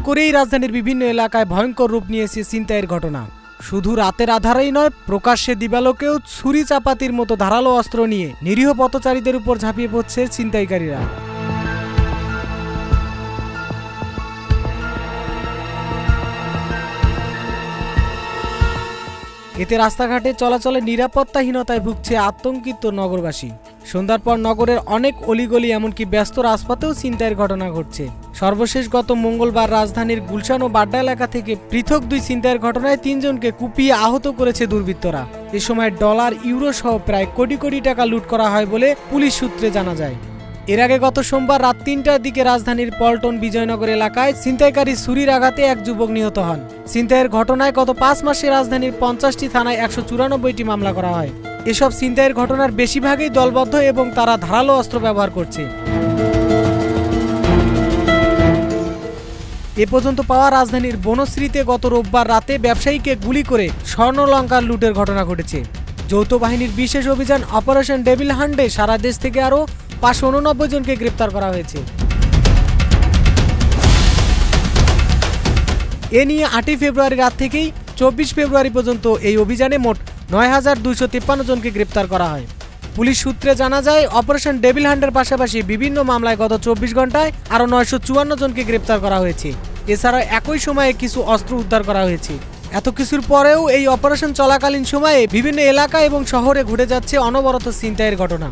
করেই রাজধানীর বিভিন্ন এলাকায় ভয়ঙ্কর রূপ নিয়েছে ছিনতাইয়ের ঘটনা। শুধু রাতের আধারেই নয়, প্রকাশ্যে দিবালোকেও ছুরি চাপাতির মতো ধারালো অস্ত্র নিয়ে নিরীহ পথচারীদের উপর ঝাঁপিয়ে পড়ছে ছিনতাইকারীরা। এতে রাস্তাঘাটে চলাচলে নিরাপত্তাহীনতায় ভুগছে আতঙ্কিত নগরবাসী। সন্ধ্যার পর নগরের অনেক অলিগলি এমনকি ব্যস্ত রাজপথেও ছিনতাইয়ের ঘটনা ঘটছে। সর্বশেষ গত মঙ্গলবার রাজধানীর গুলশান ও বাড্ডা এলাকা থেকে পৃথক 2 ছিনতাইয়ের ঘটনায় 3 জনকে কুপিয়ে আহত করেছে দুর্বৃত্তরা। এ সময় ডলার, ইউরো সহ প্রায় কোটি কোটি টাকা লুট করা হয় বলে পুলিশ সূত্রে জানা যায়। এর আগে গত সোমবার রাত 3টার দিকে রাজধানীর পল্টন বিজয়নগর এলাকায় ছিনতাইকারী ছুরির আঘাতে এক যুবক নিহত হন। ছিনতাইয়ের ঘটনায় গত 5 মাসে রাজধানীর 50টি থানায় 194টি মামলা করা হয়। এসব ছিনতাইয়ের ঘটনার বেশিরভাগই দলবদ্ধ এবং তারা ধারালো অস্ত্র ব্যবহার করছে। এ পর্যন্ত পাওয়া রাজধানীর বনশ্রীতে গত রোববার রাতে ব্যবসায়ীকে গুলি করে স্বর্ণলঙ্কার লুটের ঘটনা ঘটেছে। যৌথ বাহিনীর বিশেষ অভিযান অপারেশন ডেভিল হান্টে সারা দেশ থেকে আরও 589 জনকে গ্রেপ্তার করা হয়েছে। এ নিয়ে 8ই ফেব্রুয়ারি রাত থেকেই 24 ফেব্রুয়ারি পর্যন্ত এই অভিযানে মোট 9253 জনকে গ্রেপ্তার করা হয়। পুলিশ সূত্রে জানা যায়, অপারেশন ডেভিল হান্টের পাশাপাশি বিভিন্ন মামলায় গত 24 ঘন্টায় আরও 954 জনকে গ্রেপ্তার করা হয়েছে। এছাড়াও একই সময়ে কিছু অস্ত্র উদ্ধার করা হয়েছে। এত কিছুর পরেও এই অপারেশন চলাকালীন সময়ে বিভিন্ন এলাকা এবং শহরে ঘটে যাচ্ছে অনবরত ছিনতাইয়ের ঘটনা।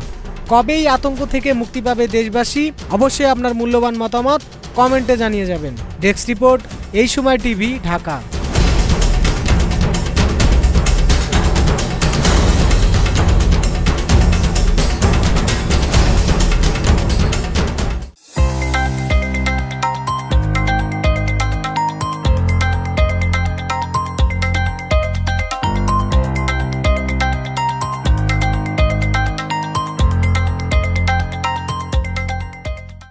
কবে এই আতঙ্ক থেকে মুক্তি পাবে দেশবাসী? অবশ্যই আপনার মূল্যবান মতামত কমেন্টে জানিয়ে যাবেন। ডেস্ক রিপোর্ট, এই সময় টিভি, ঢাকা।